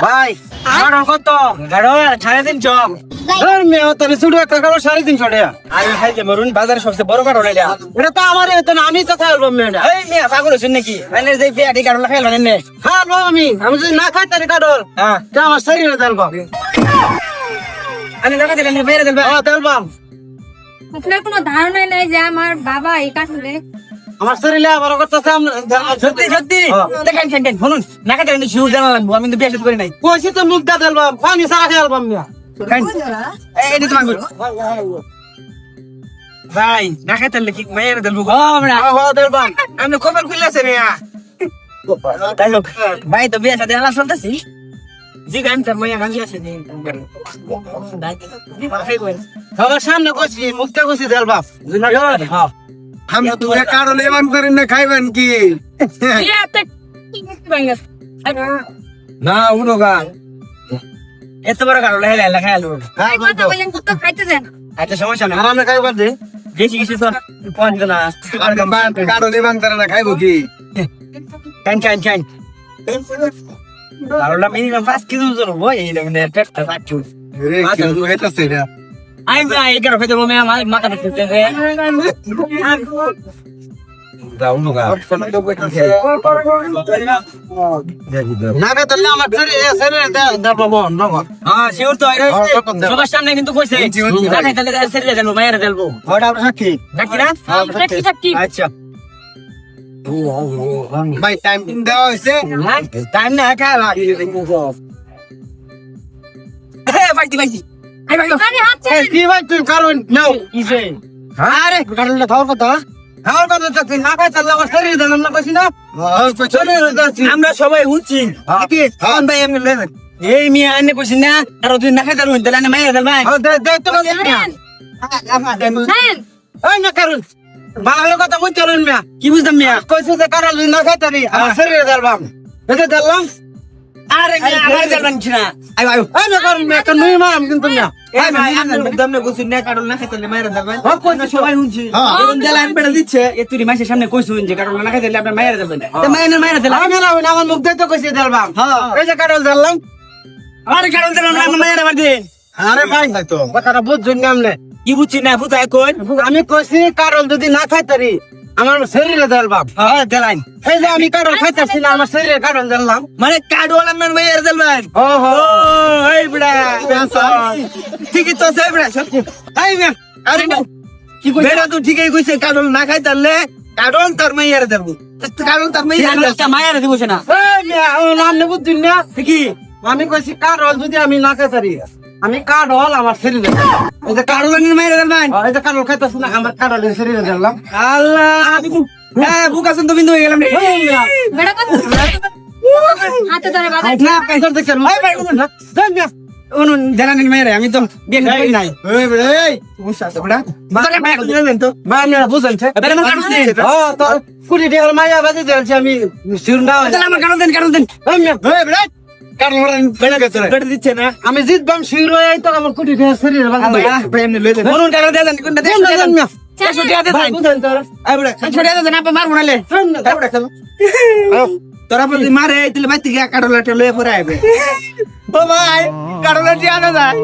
ভাই কারণ কত গাড়ো 350 মেয়ে তাহলে শুধু একটা কারো 350 টাকা আমি খাইতে মরুন বাজারে সবচেয়ে বড় কারণ এটা এটা তো আমারই হতো না, আমি তো খাইলাম মেয়েটা। এই মেয়ে পাগল হইছেন নাকি মানে যে পেয়াটি কারণ খাইলো না হ্যাঁ আমি যদি না খাই তাহলে কারণ হ্যাঁ তা আমার শরীরে দেলবাম আমি টাকা দিলেন বাইরে দেব দেলবাম আপনার কোনো ধারণা নাই যে আমার বাবা এই কাঠলে আমার শরীরে আবার করতেছে সত্যি সত্যি দেখেন দেখেন শুনুন না কাটে কিন্তু শিউর জানা লাগবো আমি তো বিয়ে করি নাই কইছি তো মুখ দা দেলবাম পানি সারা খেলবাম মিয়া এই নি তোমার ভাই না খাইতে কি মায়ের দেবো গো আমরা দেলবাম আমি খবর খুললাছে মিয়া তাই হোক ভাই তো বিয়ে সাথে আলাপ চলতেছি জি গান তার মাইয়া গান আছে নি সবার সামনে কইছি মুখটা কইছি দেলবাম হ্যাঁ हम तुझे कारो लेवन करें ना खाइबन की ना उनोगा এত বড় কারণ হেলা হেলা খাইলো হ্যাঁ কথা বলেন কত খাইতেছেন আচ্ছা সমস্যা না আরামে খাইবার দে বেশি কিছু তো পঞ্চ না और गंबान कारो लेवन करें ना खाइबो की কান কান কান কারণ মিনিমাম 5 কেজি ওজন হয় এই মানে পেটটা কাটু रे क्यों तू है तो सेरा আই ভাই এর ফেতে বমে আমার মাথা দেখতে রে da unoga না রে তাহলে আমার শরীরে দেলবাম নগর হ্যাঁ শিওর তো সবার সামনে কিন্তু কইছে না খাইতে সেরে দেবো মায়ের দেবো ওটা আমরা সাক্ষী নাকি না আচ্ছা भाई टाइम दिन देवा হইছে টাইম না খালা বাইতি বাইতি আই ভাই আরে হাত ছেড়ে কি ভাই তুই কারণ নাও কিসে আরে কারণটা খাওয়ার কথা খাওয়ার কথা তো তুই না খাই তাহলে আমার শরীরে দিলাম না কইছি না শরীরে যাচ্ছি আমরা সবাই শুনছি কি কোন ভাই এমনি লেন এই মিয়া আনে কইছি না আর তুই না খাইতে রইন তাহলে মায়ের দেব ভাই দে তো দেন এই না কারণ ভালো কথা বুঝতে পারেন মিয়া কি বুঝতাম মিয়া কইছি যে কারণ না খাই তারি আমার শরীরে দিলাম এটা দিলাম আরে আবার দেবেন না আই ভাই এই না কারণ মিয়া কেন নই মাম কিন্তু মিয়া এই ভাই আমি দামনে কইছি না কারণ না খাইতে মায়ের দেব ভাই হ্যাঁ, কই না সবাই শুনছি এরকম জ্বালান পেড়া দিচ্ছে এ তুই মাসের সামনে কইছুন যে কারণ না খাইতে আপনার মায়ের দেবেন তো মায়ের দেব আমি না আমার মুখ দিয়ে তো কইছি দিলাম এই যে কারণ দিলাম আরে কারণ দিলাম না মায়ের দেব দিন আরে ভাই তো কথাটা বুঝছুন না আমনে কি বুঝছি না বুঝাই কই আমি কইছি কারণ যদি না খাই তারি আমার শরীরে দিলাম হ্যাঁ দেলাইন এই যে আমি কারণ খাইতাছি না আমার শরীরে কারণ দিলাম মানে কার্ডওয়ালা ম্যান মায়ের দেব ভাই ও হো এই বড়া ঠিকই তো আছে বড়া সত্যি এই মিয়া আরে কি কইছ বেড়া তো ঠিকই কইছে কারণ না খাই তাহলে কারণ তার মায়ের দেব কারণ তার মায়ের মায়ের দেব না এই মিয়া ও নাম নেব দুনিয়া কি আমি কইছি কারণ যদি আমি না খাই তারি আমি কারণ আমার শরীরে এই যে কারণ কারণ মায়ের দেব ভাই এই যে কারণ খাইতাছি না আমার কারণ শরীরে দিলাম আল্লাহ আমি হ্যাঁ বুকাছেন তো বিন্দু হয়ে গেলাম রে বেড়া কত হাতে ধরে বাধা না কাইছর দেখছেন ভাই ভাই না দেন মিয়া অনুন দেলানির মায়ের আমি তো বিয়ে করি নাই এই বে এই বুঝছ আছে বড়া বারে মায়ের দিলেন তো ভাই মিয়া বুঝছেন এবারে আমার কারণ দিন ও তো কুড়ি টাকার মাইয়া বাজে দিয়েছি আমি শিরুন্ডা তাহলে আমার কারণ দেন এই মিয়া এই বে কারণ ওরা বেড়ে গেছে রে। বেড়ে দিচ্ছে না আমি জিতবাম শির হয়ে তো আমার কুড়ি টাকা শরীরে বাজে প্রেম লই দেন অনুন কারণ দেন কোনটা দেন দেন মিয়া একশো টাকা দেন বুঝছেন তো এই বড়া একশো টাকা দেন আপনি মারবো নালে তোরা বলি মারে তাহলে বাইতে গিয়া কাটলাটা লয়ে পরে আইবে ও ভাই কাটলাটি আনা যায়